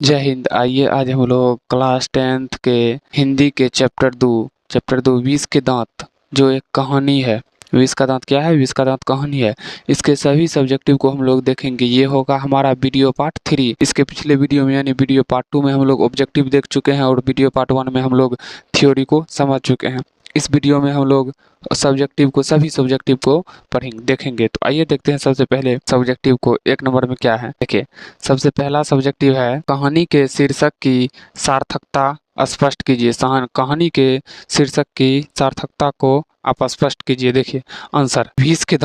जय हिंद। आइए आज हम लोग क्लास 10th के हिंदी के चैप्टर 2 विष के दांत जो एक कहानी है। विष का दांत क्या है? विष का दांत कहानी है। इसके सभी सब्जेक्टिव को हम लोग देखेंगे। ये होगा हमारा वीडियो पार्ट 3। इसके पिछले वीडियो में यानी वीडियो पार्ट 2 में हम लोग ऑब्जेक्टिव देख चुके हैं और वीडियो पार्ट 1 में हम लोग थ्योरी को समझ चुके हैं। इस वीडियो में हम लोग सभी सब्जेक्टिव को पढ़ेंगे देखेंगे। तो आइए देखते हैं सबसे पहले सब्जेक्टिव को। एक नंबर में क्या है देखिए। सबसे पहला सब्जेक्टिव है कहानी के शीर्षक की सार्थकता स्पष्ट कीजिए। कहानी के शीर्षक की सार्थकता को आप स्पष्ट कीजिए। देखिए आंसर, विष के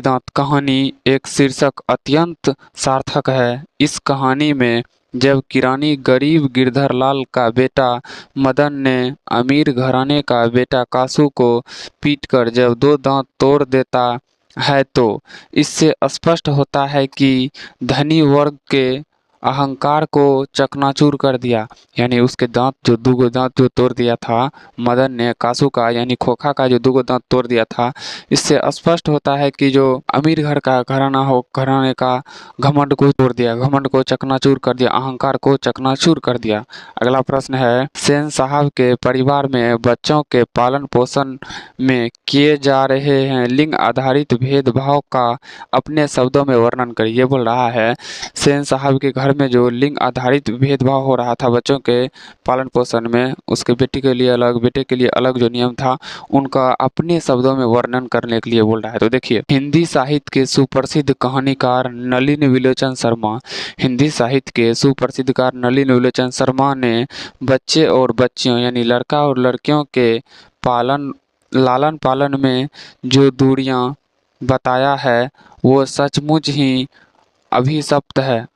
दांत कहानी एक शीर्षक अत्यंत सार्थक है। इस कहानी में जब किरानी गरीब गिरधर लाल का बेटा मदन ने अमीर घराने का बेटा कासू को पीटकर जब 2 दांत तोड़ देता है तो इससे स्पष्ट होता है कि धनी वर्ग के अहंकार को चकनाचूर कर दिया। यानी उसके दूगो दांत जो तोड़ दिया था मदन ने कासू का यानी खोखा का जो दूगो दांत तोड़ दिया था, इससे स्पष्ट होता है कि जो अमीर घर का घराने का घमंड को तोड़ दिया, घमंड को चकनाचूर कर दिया, अहंकार को चकनाचूर कर दिया। अगला प्रश्न है सेन साहब के परिवार में बच्चों के पालन पोषण में किए जा रहे हैं लिंग आधारित भेदभाव का अपने शब्दों में वर्णन करिए। ये बोल रहा है सेन साहब के घर में जो लिंग आधारित भेदभाव हो रहा था बच्चों के पालन पोषण में, उसके बेटी के लिए अलग बेटे के लिए अलग जो नियम था, उनका अपने शब्दों में वर्णन करने के लिए बोल रहा है। तो देखिए, हिंदी साहित्य के सुप्रसिद्ध कहानीकार नलिन विलोचन शर्मा ने बच्चे और बच्चियों यानी लड़का और लड़कियों के लालन पालन में जो दूरियां बताया है वो सचमुच ही अभिशप्त है।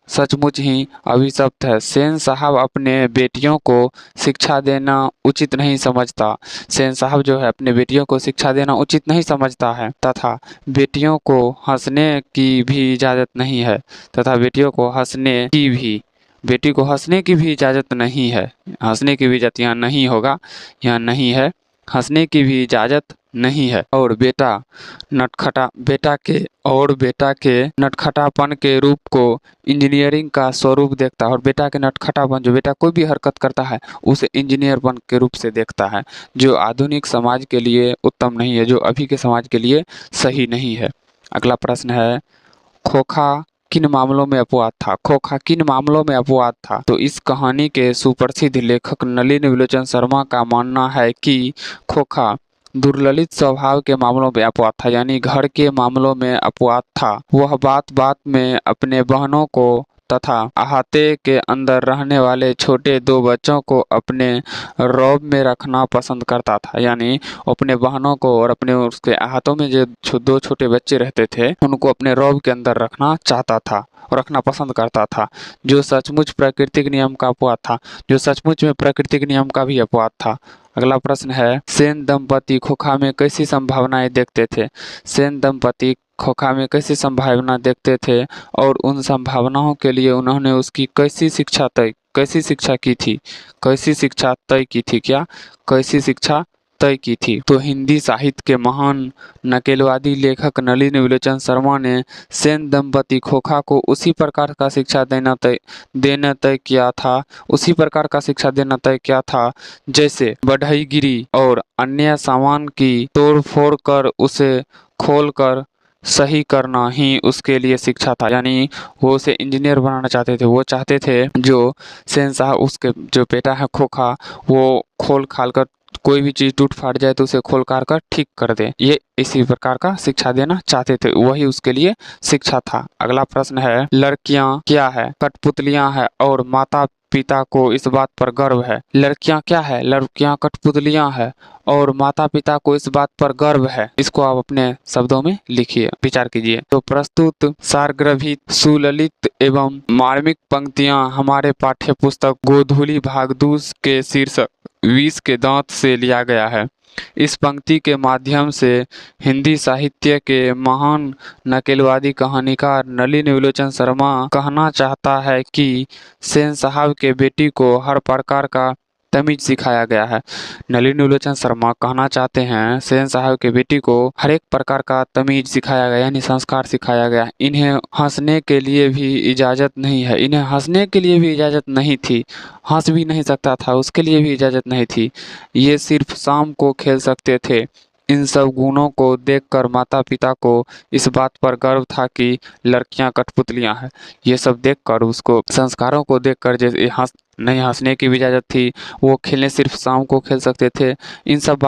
सेन साहब अपने बेटियों को शिक्षा देना उचित नहीं समझता। सेन साहब जो है अपने बेटियों को शिक्षा देना उचित नहीं समझता है तथा बेटियों को हंसने की भी इजाज़त नहीं है बेटी को हंसने की भी इजाज़त नहीं है। हंसने की भी इजाज़त यहाँ नहीं होगा, यहाँ नहीं है, हंसने की भी इजाज़त नहीं है। और बेटा के नटखटापन के रूप को इंजीनियरिंग का स्वरूप देखता है। और बेटा के नटखटापन, जो बेटा कोई भी हरकत करता है उसे इंजीनियरपन के रूप से देखता है, जो आधुनिक समाज के लिए उत्तम नहीं है, जो अभी के समाज के लिए सही नहीं है। अगला प्रश्न है खोखा किन मामलों में अपवाद था? तो इस कहानी के सुप्रसिद्ध लेखक नलिन विलोचन शर्मा का मानना है कि खोखा दुर्ललित स्वभाव के मामलों में अपवाद था, यानी घर के मामलों में अपवाद था। वह बात बात में अपने बहनों को तथा अहाते के अंदर रहने वाले छोटे 2 बच्चों को अपने रौब में रखना पसंद करता था। यानी अपने बहनों को और अपने उसके अहातों में जो 2 छोटे बच्चे रहते थे उनको अपने रौब के अंदर रखना चाहता था और रखना पसंद करता था, जो सचमुच प्राकृतिक नियम का अपवाद था, जो सचमुच में प्राकृतिक नियम का भी अपवाद था। अगला प्रश्न है सेन दंपति खोखा में कैसी संभावनाएं देखते थे? सेन दंपति खोखा में कैसी संभावना देखते थे और उन संभावनाओं के लिए उन्होंने उसकी कैसी शिक्षा तय की थी? तो हिंदी साहित्य के महान नकेलवादी लेखक नलिन विलोचन शर्मा ने सेन दंपति खोखा को उसी प्रकार का शिक्षा देना तय किया था जैसे बढ़ईगिरी और अन्य सामान की तोड़ फोड़ कर उसे खोल कर सही करना ही उसके लिए शिक्षा था। यानी वो उसे इंजीनियर बनाना चाहते थे। वो चाहते थे जो सेन साहब उसके जो बेटा है खोखा, वो खोल खाल कर कोई भी चीज टूट फाट जाए तो उसे खोल कार कर ठीक कर दे। ये इसी प्रकार का शिक्षा देना चाहते थे, वही उसके लिए शिक्षा था। अगला प्रश्न है लड़कियां क्या है? कठपुतलियां है और माता पिता को इस बात पर गर्व है। लड़कियां क्या है? लड़कियां कठपुतलियां है और माता पिता को इस बात पर गर्व है। इसको आप अपने शब्दों में लिखिए, विचार कीजिए। तो प्रस्तुत सारग्रभित सुललित एवं मार्मिक पंक्तियां हमारे पाठ्य पुस्तक गोधूली भाग 2 के शीर्षक विष के दांत से लिया गया है। इस पंक्ति के माध्यम से हिंदी साहित्य के महान नकेलवादी कहानीकार नलिन विलोचन शर्मा कहना चाहता है कि सेन साहब के बेटी को हर प्रकार का तमीज सिखाया गया है। नलिनी विलोचन शर्मा कहना चाहते हैं सेन साहब के बेटी को हर एक प्रकार का तमीज सिखाया गया, यानी संस्कार सिखाया गया। इन्हें हंसने के लिए भी इजाज़त नहीं है, इन्हें हंसने के लिए भी इजाज़त नहीं थी, हंस भी नहीं सकता था, उसके लिए भी इजाज़त नहीं थी। ये सिर्फ शाम को खेल सकते थे। इन सब गुणों को देखकर माता पिता को इस बात पर गर्व था कि लड़कियां कठपुतलियां हैं। ये सब देखकर, उसको संस्कारों को देखकर, जैसे नहीं हंसने की भी इजाज़त थी, वो खेलने सिर्फ शाम को खेल सकते थे, इन सब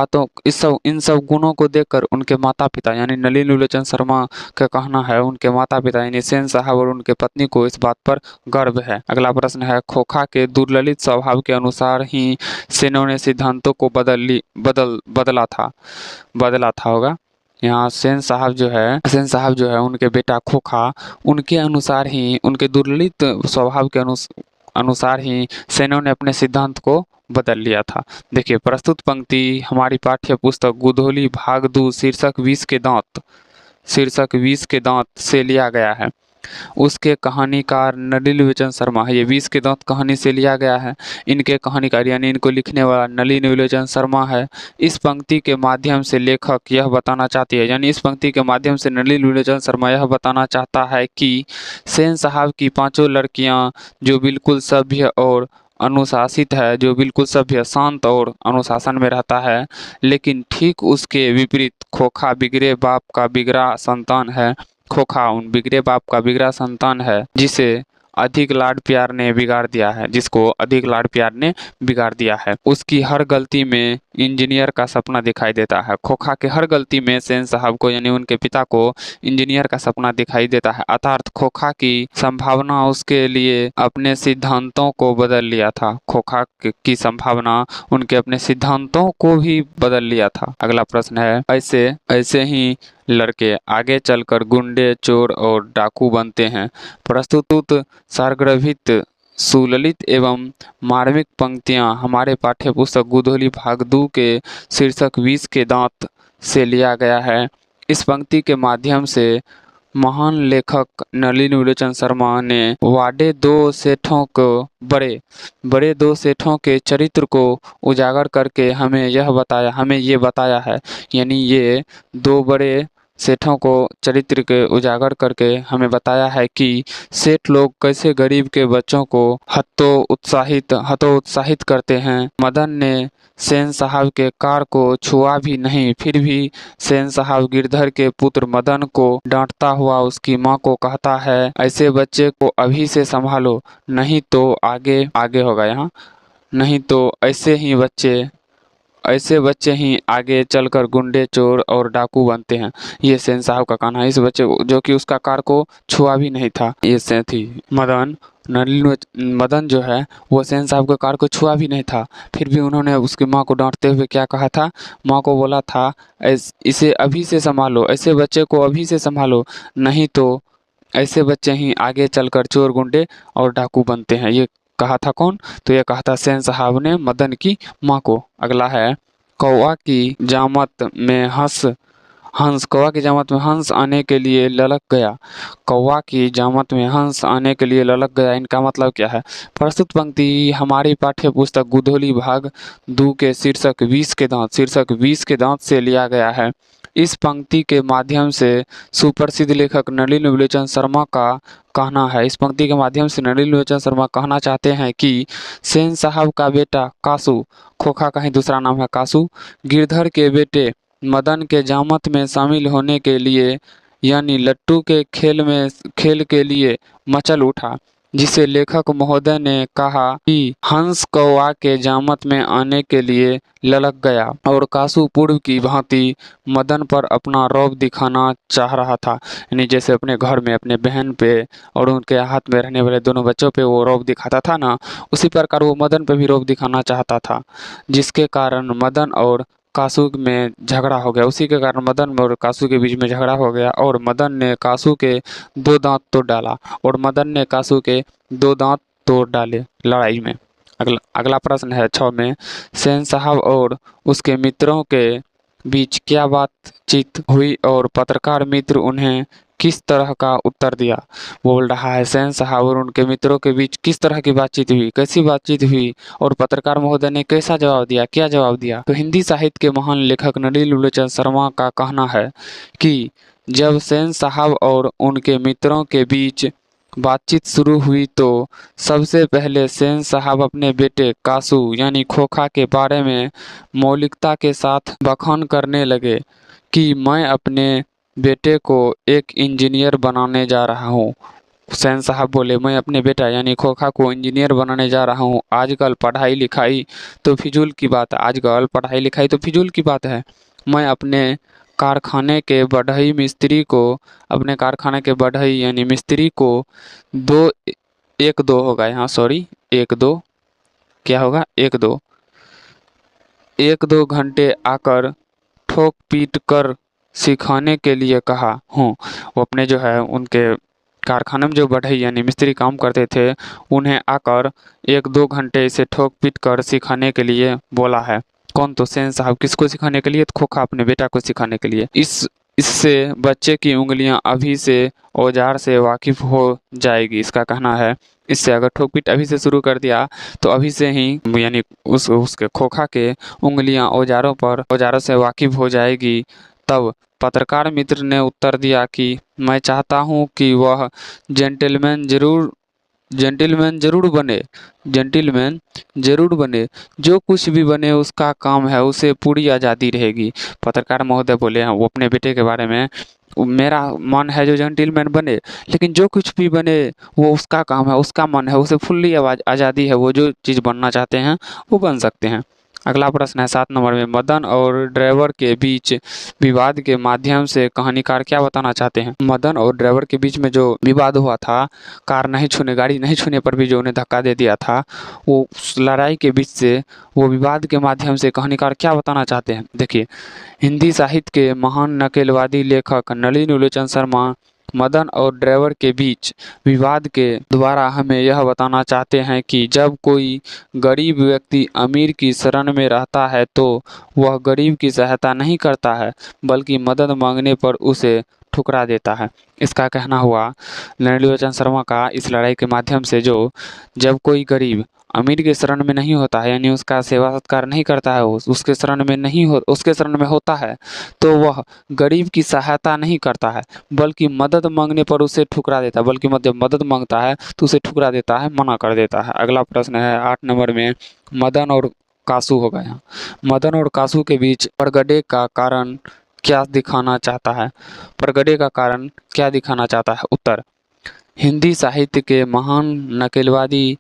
गुणों को देखकर उनके माता पिता यानी नलिनी विलोचन शर्मा का कहना है, उनके माता पिता यानी सेन साहब और उनके पत्नी को इस बात पर गर्व है। अगला प्रश्न है, खोखा के दुर्ललित स्वभाव के अनुसार ही सेनों ने सिद्धांतों को बदला था होगा। यहाँ सेन साहब जो है उनके बेटा खोखा, उनके अनुसार ही, उनके दुर्ललित स्वभाव के अनुसार ही सेनों ने अपने सिद्धांत को बदल लिया था। देखिए, प्रस्तुत पंक्ति हमारी पाठ्य पुस्तक गुधोली भाग 2 शीर्षक 20 के दांत से लिया गया है। उसके कहानीकार नलिनी विलोचन शर्मा है। ये 20 के दांत कहानी से लिया गया है। इनके कहानीकार यानी इनको लिखने वाला नलिनी विलोचन शर्मा है। इस पंक्ति के माध्यम से लेखक यह बताना चाहती है, यानी इस पंक्ति के माध्यम से नलिनी विलोचन शर्मा यह बताना चाहता है कि सेन साहब की पांचों लड़कियां जो बिल्कुल सभ्य और अनुशासित है, जो बिल्कुल सभ्य, शांत और अनुशासन में रहता है, लेकिन ठीक उसके विपरीत खोखा बिगड़े बाप का बिगड़ा संतान है। खोखा उन बिगड़े बाप का बिगड़ा संतान है जिसे अधिक लाड प्यार ने बिगाड़ दिया है, जिसको अधिक लाड प्यार ने बिगाड़ दिया है। उसकी हर गलती में इंजीनियर का सपना दिखाई देता है। खोखा के हर गलती में सेन साहब को यानी उनके पिता को इंजीनियर का सपना दिखाई देता है। अर्थात खोखा की संभावना उसके लिए अपने सिद्धांतों को बदल लिया था। खोखा की संभावना उनके अपने सिद्धांतों को भी बदल लिया था। अगला प्रश्न है, ऐसे ही लड़के आगे चलकर गुंडे, चोर और डाकू बनते हैं। प्रस्तुत सारग्रभित सुललित एवं मार्मिक पंक्तियां हमारे पाठ्य पुस्तक गुधोली भाग 2 के शीर्षक 20 के दांत से लिया गया है। इस पंक्ति के माध्यम से महान लेखक नलिनी विलोचन शर्मा ने बड़े दो सेठों के चरित्र को उजागर करके हमें ये बताया है, यानी ये दो बड़े सेठों को चरित्र के उजागर करके हमें बताया है कि सेठ लोग कैसे गरीब के बच्चों को हतोत्साहित करते हैं। मदन ने सेन साहब के कार को छुआ भी नहीं, फिर भी सेन साहब गिरधर के पुत्र मदन को डांटता हुआ उसकी माँ को कहता है, ऐसे बच्चे को अभी से संभालो, नहीं तो आगे होगा यहाँ, नहीं तो ऐसे बच्चे ही आगे चलकर गुंडे, चोर और डाकू बनते हैं। ये सेन साहब का कहना है। इस बच्चे को, जो कि उसका कार को छुआ भी नहीं था, ये सेन थी मदन जो है वो सेन साहब के कार को छुआ भी नहीं था, फिर भी उन्होंने उसकी माँ को डांटते हुए क्या कहा था, माँ को बोला था इसे अभी से संभालो, ऐसे बच्चे को अभी से संभालो, नहीं तो ऐसे बच्चे ही आगे चलकर चोर, गुंडे और डाकू बनते हैं। ये कहा था कौन? तो ये कहा था सेन साहब ने मदन की माँ को। अगला है, कौवा की जामत में हंस आने के लिए ललक गया। कौवा की जामत में हंस आने के लिए ललक गया, इनका मतलब क्या है? प्रस्तुत पंक्ति हमारी पाठ्य पुस्तक गुधोली भाग 2 के शीर्षक 20 के दांत से लिया गया है। इस पंक्ति के माध्यम से सुप्रसिद्ध लेखक नलिनी विलोचन शर्मा का कहना है, इस पंक्ति के माध्यम से नलिनी विलोचन शर्मा कहना चाहते हैं कि सेन साहब का बेटा कासू, खोखा का ही दूसरा नाम है कासू, गिरधर के बेटे मदन के जामत में शामिल होने के लिए यानी लट्टू के खेल के लिए मचल उठा, जिसे लेखक महोदय ने कहा कि हंस कौवा के जामत में आने के लिए ललक गया और कासू पूर्व की भांति मदन पर अपना रौब दिखाना चाह रहा था। यानी जैसे अपने घर में अपने बहन पे और उनके हाथ में रहने वाले दोनों बच्चों पे वो रौब दिखाता था ना, उसी प्रकार वो मदन पे भी रौब दिखाना चाहता था, जिसके कारण मदन और कासू में झगड़ा हो गया। उसी के कारण मदन और कासू के बीच में झगड़ा हो गया और मदन ने कासू के 2 दांत तोड़ डाले लड़ाई में। अगला प्रश्न है 6 में, सेन साहब और उसके मित्रों के बीच क्या बातचीत हुई और पत्रकार मित्र उन्हें किस तरह का उत्तर दिया। वो बोल रहा है शहंशाह और उनके मित्रों के बीच किस तरह की बातचीत हुई, कैसी बातचीत हुई, और पत्रकार महोदय ने कैसा जवाब दिया, क्या जवाब दिया। तो हिंदी साहित्य के महान लेखक नलिनी लोचन शर्मा का कहना है कि जब शहंशाह और उनके मित्रों के बीच बातचीत शुरू हुई तो सबसे पहले शहंशाह अपने बेटे कासू यानी खोखा के बारे में मौलिकता के साथ बखान करने लगे कि मैं अपने बेटे को एक इंजीनियर बनाने जा रहा हूँ। शहंशाह बोले, मैं अपने बेटा यानी खोखा को इंजीनियर बनाने जा रहा हूँ। आजकल पढ़ाई लिखाई तो फिजूल की बात है, आजकल पढ़ाई लिखाई तो फिजूल की बात है। मैं अपने कारखाने के बढ़ई मिस्त्री को, अपने कारखाने के बढ़ई यानी मिस्त्री को दो, एक दो होगा यहाँ, सॉरी, एक दो, क्या होगा, एक दो, एक दो घंटे आकर ठोक पीट कर सिखाने के लिए कहा हूँ। वो अपने जो है उनके कारखाने में जो बढ़ई यानी मिस्त्री काम करते थे उन्हें आकर एक दो घंटे इसे ठोक पीट कर सिखाने के लिए बोला है। कौन? तो शहंशाह। किसको सिखाने के लिए? तो खोखा अपने बेटा को सिखाने के लिए। इससे बच्चे की उंगलियां अभी से औजार से वाकिफ हो जाएगी, इसका कहना है। इससे अगर ठोक पीट अभी से शुरू कर दिया तो अभी से ही यानी उसके खोखा के उंगलियां औजारों से वाकिफ हो जाएगी। तब पत्रकार मित्र ने उत्तर दिया कि मैं चाहता हूं कि वह जेंटलमैन जरूर बने, जेंटलमैन जरूर बने, जो कुछ भी बने उसका काम है, उसे पूरी आज़ादी रहेगी। पत्रकार महोदय बोले हैं वो अपने बेटे के बारे में, मेरा मन है जो जेंटलमैन बने, लेकिन जो कुछ भी बने वो उसका काम है, उसका मन है, उसे फुल्ली आज़ादी है, वो जो चीज़ बनना चाहते हैं वो बन सकते हैं। अगला प्रश्न है 7 नंबर में, मदन और ड्राइवर के बीच विवाद के माध्यम से कहानीकार क्या बताना चाहते हैं। मदन और ड्राइवर के बीच में जो विवाद हुआ था, गाड़ी नहीं छूने पर भी जो उन्हें धक्का दे दिया था, वो उस लड़ाई के बीच से, वो विवाद के माध्यम से कहानीकार क्या बताना चाहते हैं। देखिए, हिंदी साहित्य के महान नकेलवादी लेखक नलिनी लोचन शर्मा मदन और ड्राइवर के बीच विवाद के द्वारा हमें यह बताना चाहते हैं कि जब कोई गरीब व्यक्ति अमीर की शरण में रहता है तो वह गरीब की सहायता नहीं करता है, बल्कि मदद मांगने पर उसे ठुकरा देता है। इसका कहना हुआ नलिनी लोचन शर्मा का इस लड़ाई के माध्यम से, जो जब कोई गरीब अमीर के शरण में नहीं होता है यानी उसका सेवा सत्कार नहीं करता है, उसके शरण में होता है तो वह गरीब की सहायता नहीं करता है, बल्कि मदद मांगने पर उसे ठुकरा देता है, बल्कि जब मदद मांगता है तो उसे ठुकरा देता है, मना कर देता है। अगला प्रश्न है 8 नंबर में, मदन और कासू होगा यहाँ। मदन और कासू के बीच परगड़े का कारण क्या दिखाना चाहता है। परगड़े का कारण क्या दिखाना चाहता है। उत्तर, हिंदी साहित्य के महान नकेलवादी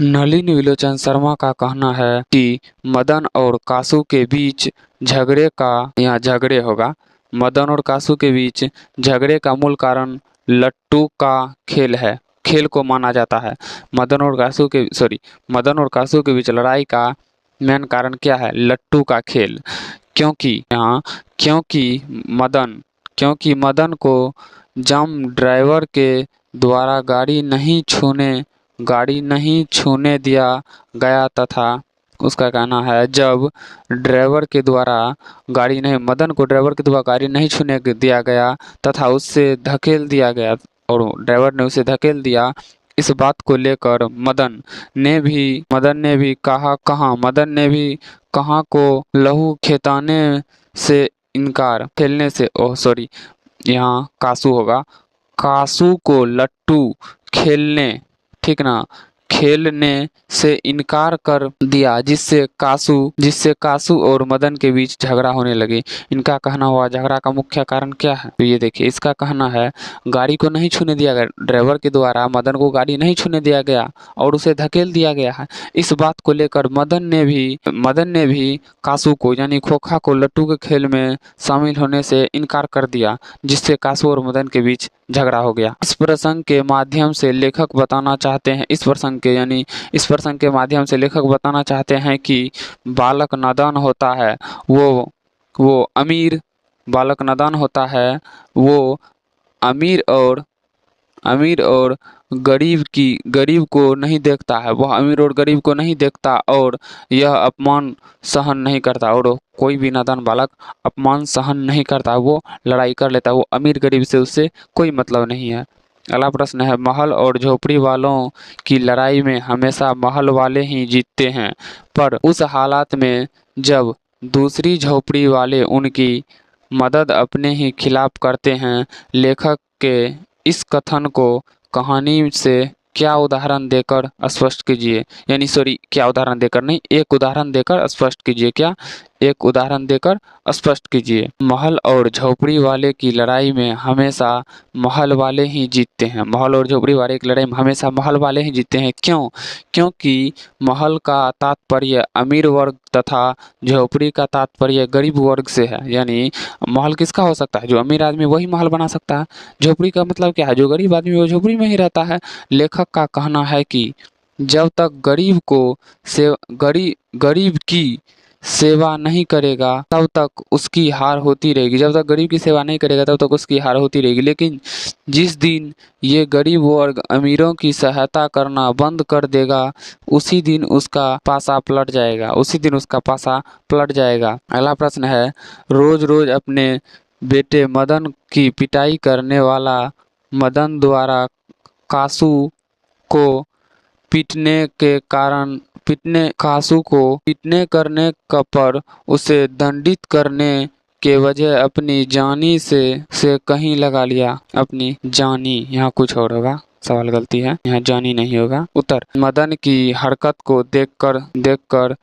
नलिनी लोचन शर्मा का कहना है कि मदन और कासू के बीच झगड़े का, यहाँ झगड़े होगा, मदन और कासू के बीच झगड़े का मूल कारण लट्टू का खेल है, खेल को माना जाता है। मदन और कासू के बीच लड़ाई का मेन कारण क्या है? लट्टू का खेल। क्योंकि मदन को जम ड्राइवर के द्वारा गाड़ी नहीं छूने दिया गया तथा उसका कहना है जब ड्राइवर के द्वारा मदन को ड्राइवर के द्वारा गाड़ी नहीं छूने दिया गया तथा उससे धकेल दिया गया और ड्राइवर ने उसे धकेल दिया। इस बात को लेकर मदन ने भी कहा को लहू खेलने से यहाँ कासू होगा, कासू को लट्टू खेलने से इनकार कर दिया, जिससे कासू और मदन के बीच झगड़ा होने लगी। इनका कहना हुआ झगड़ा का मुख्य कारण क्या है? तो ये देखिए, इसका कहना है गाड़ी को नहीं छूने दिया गया, ड्राइवर के द्वारा मदन को गाड़ी नहीं छूने दिया गया और उसे धकेल दिया गया है। इस बात को लेकर मदन ने भी कासू को यानी खोखा को लट्टू के खेल में शामिल होने से इनकार कर दिया, जिससे कासू और मदन के बीच झगड़ा हो गया। इस प्रसंग के माध्यम से लेखक बताना चाहते हैं कि बालक नादान होता है, वो अमीर बालक नादान होता है, वो अमीर और गरीब को नहीं देखता है, वह अमीर और गरीब को नहीं देखता और यह अपमान सहन नहीं करता। और कोई भी नादान बालक अपमान सहन नहीं करता, वो लड़ाई कर लेता है, वो अमीर गरीब से उससे कोई मतलब नहीं है। अगला प्रश्न है, महल और झोपड़ी वालों की लड़ाई में हमेशा महल वाले ही जीतते हैं, पर उस हालात में जब दूसरी झोपड़ी वाले उनकी मदद अपने ही खिलाफ करते हैं। लेखक के इस कथन को कहानी से क्या उदाहरण देकर स्पष्ट कीजिए। यानी सॉरी, क्या उदाहरण देकर नहीं, एक उदाहरण देकर स्पष्ट कीजिए। क्या? एक उदाहरण देकर स्पष्ट कीजिए। महल और झोपड़ी वाले की लड़ाई में हमेशा महल वाले ही जीतते हैं। महल और झोपड़ी वाले की लड़ाई में हमेशा महल वाले ही जीतते हैं। क्यों? क्योंकि महल का तात्पर्य अमीर वर्ग तथा झोपड़ी का तात्पर्य गरीब वर्ग से है। यानी महल किसका हो सकता है? जो अमीर आदमी वही महल बना सकता है। झोपड़ी का मतलब क्या है? जो गरीब आदमी वो झोपड़ी में ही रहता है। लेखक का कहना है कि जब तक गरीब की सेवा नहीं करेगा तब तक उसकी हार होती रहेगी। जब तक गरीब की सेवा नहीं करेगा तब तक उसकी हार होती रहेगी। लेकिन जिस दिन ये गरीब वर्ग अमीरों की सहायता करना बंद कर देगा, उसी दिन उसका पासा पलट जाएगा। उसी दिन उसका पासा पलट जाएगा। अगला प्रश्न है, रोज रोज अपने बेटे मदन की पिटाई करने वाला मदन द्वारा कासू को पीटने करने का पर उसे दंडित करने के वजह अपनी जानी से कहीं लगा लिया। अपनी जानी, यहाँ कुछ और होगा, सवाल गलती है, यहाँ जानी नहीं होगा। उत्तर, मदन की हरकत को देखकर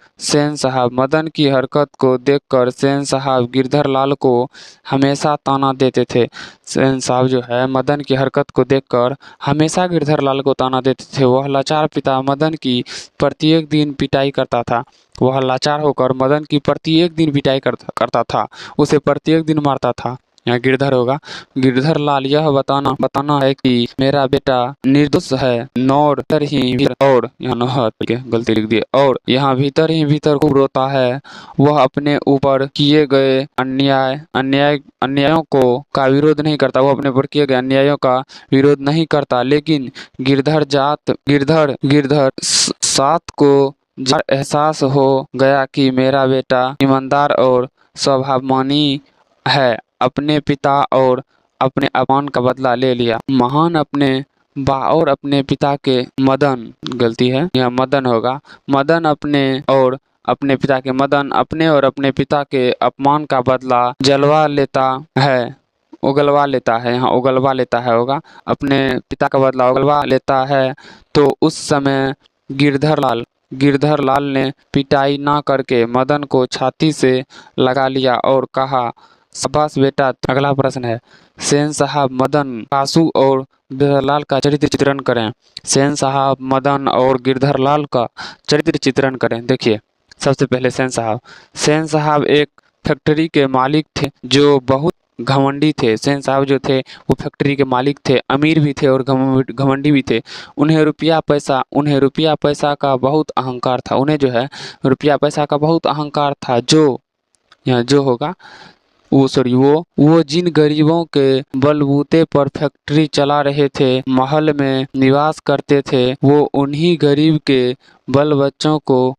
सेन साहब गिरधर लाल को हमेशा ताना देते थे। सेन साहब जो है मदन की हरकत को देखकर हमेशा गिरधर लाल को ताना देते थे। वह लाचार पिता मदन की प्रत्येक दिन पिटाई करता था। वह लाचार होकर मदन की प्रत्येक दिन पिटाई करता था, उसे प्रत्येक दिन मारता था। यहाँ गिरधर होगा। गिरधर लाल यह बताना है कि मेरा बेटा निर्दोष है, और यहाँ गलती लिख दी, और यहाँ भीतर ही भीतर खूब रोता है। वह अपने ऊपर किए गए अन्यायों का विरोध नहीं करता। वह अपने ऊपर किए गए अन्यायों का विरोध नहीं करता। लेकिन गिरधर सात को एहसास हो गया कि मेरा बेटा ईमानदार और स्वाभिमानी है, अपने पिता और अपने अपमान का बदला ले लिया। महान अपने बा और अपने पिता के मदन, गलती है, यह मदन होगा। मदन अपने और अपने पिता के अपमान का बदला उगलवा लेता है होगा। अपने पिता का बदला उगलवा लेता है। तो उस समय गिरधर लाल ने पिटाई ना करके मदन को छाती से लगा लिया और कहा, शाबाश बेटा। अगला प्रश्न है, सेन साहब मदन, कासू और गिरधर लाल का चरित्र चित्रण करें। सेन साहब, मदन और गिरधर लाल का चरित्र चित्रण करें। देखिए, सबसे पहले सेन साहब एक फैक्ट्री के मालिक थे जो बहुत घमंडी थे। सेन साहब जो थे वो फैक्ट्री के मालिक थे, अमीर भी थे और घमंडी भी थे। उन्हें रुपया पैसा का बहुत अहंकार था। उन्हें जो है रुपया पैसा का बहुत अहंकार था। जो यहाँ जो होगा वो जिन गरीबों के बलबूते पर फैक्ट्री चला रहे थे, महल में निवास करते थे, वो उन्हीं गरीब के बल बच्चों को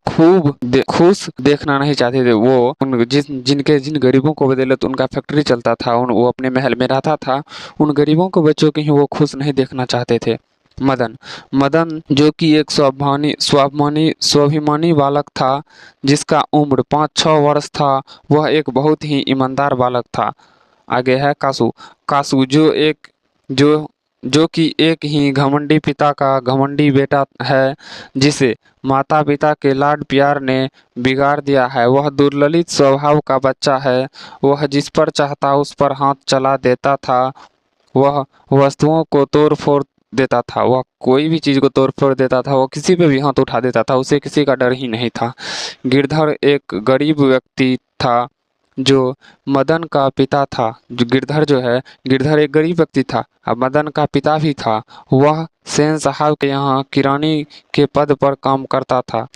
खुश देखना नहीं चाहते थे। वो जिन गरीबों को बदौलत उनका फैक्ट्री चलता था, वो अपने महल में रहता था, उन गरीबों को बच्चों के ही वो खुश नहीं देखना चाहते थे। मदन जो कि एक स्वाभिमानी बालक था, जिसका उम्र 5-6 वर्ष था, वह एक बहुत ही ईमानदार बालक था। आगे है कासू जो कि एक ही घमंडी पिता का घमंडी बेटा है, जिसे माता पिता के लाड प्यार ने बिगाड़ दिया है। वह दुर्ललित स्वभाव का बच्चा है। वह जिस पर चाहता उस पर हाथ चला देता था। वह वस्तुओं को तोड़ फोड़ देता था। वह कोई भी चीज को तोड़ फोड़ देता था। वह किसी पे भी हाथ उठा देता था। उसे किसी का डर ही नहीं था। गिरधर एक गरीब व्यक्ति था जो मदन का पिता था। गिरधर एक गरीब व्यक्ति था, अब मदन का पिता भी था। वह सेन साहब के यहाँ किरानी के पद पर काम करता था।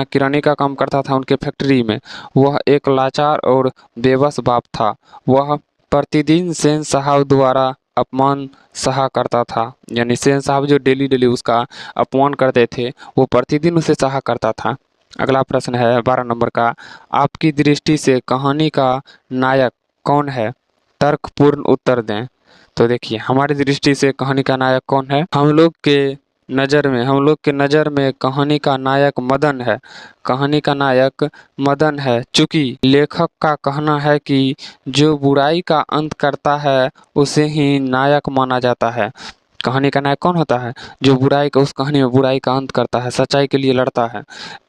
किरानी का काम करता था उनके फैक्ट्री में। वह एक लाचार और बेबस बाप था। वह प्रतिदिन सेन साहब द्वारा अपमान सहा करता था, यानी सेन साहब जो डेली डेली उसका अपमान करते थे वो प्रतिदिन उसे सहा करता था। अगला प्रश्न है 12 नंबर का, आपकी दृष्टि से कहानी का नायक कौन है? तर्कपूर्ण उत्तर दें। तो देखिए हमारी दृष्टि से कहानी का नायक कौन है? हम लोग के नज़र में कहानी का नायक मदन है। कहानी का नायक मदन है, चूँकि लेखक का कहना है कि जो बुराई का अंत करता है उसे ही नायक माना जाता है। कहानी का नायक कौन होता है? जो उस कहानी में बुराई का अंत करता है, सच्चाई के लिए लड़ता है।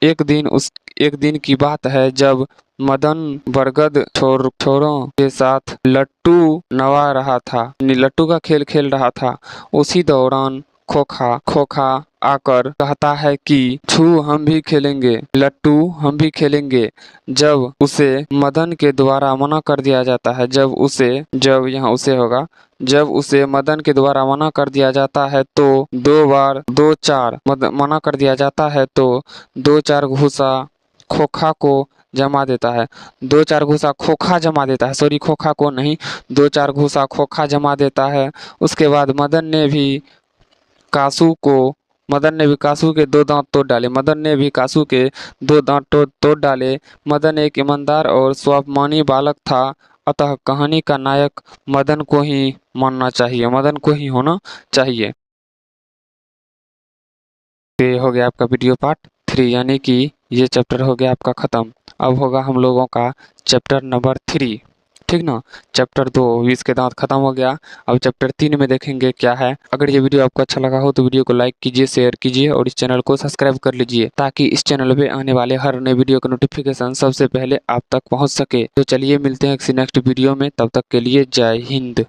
एक दिन की बात है जब मदन बरगद छोरों के साथ लट्टू नवा रहा था, यानी लट्टू का खेल खेल रहा था। उसी दौरान खोखा आकर कहता है कि छू हम भी खेलेंगे, लट्टू हम भी खेलेंगे। जब उसे मदन के द्वारा मना कर दिया जाता है, जब उसे मदन के द्वारा मना कर दिया जाता है तो मना कर दिया जाता है तो 2-4 घूसा खोखा को जमा देता है। 2-4 घूसा खोखा जमा देता है, सॉरी खोखा को नहीं, 2-4 घूसा खोखा जमा देता है। उसके बाद मदन ने भी कासू के 2 दांत तोड़ डाले। मदन एक ईमानदार और स्वाभिमानी बालक था, अतः कहानी का नायक मदन को ही होना चाहिए। ये हो गया आपका वीडियो पार्ट 3, यानी कि ये चैप्टर हो गया आपका खत्म। अब होगा हम लोगों का चैप्टर नंबर 3, ठीक ना। चैप्टर 2 20 के दांत खत्म हो गया। अब चैप्टर 3 में देखेंगे क्या है। अगर ये वीडियो आपको अच्छा लगा हो तो वीडियो को लाइक कीजिए, शेयर कीजिए और इस चैनल को सब्सक्राइब कर लीजिए, ताकि इस चैनल पे आने वाले हर नए वीडियो का नोटिफिकेशन सबसे पहले आप तक पहुंच सके। तो चलिए मिलते हैं किसी नेक्स्ट वीडियो में, तब तक के लिए जय हिंद।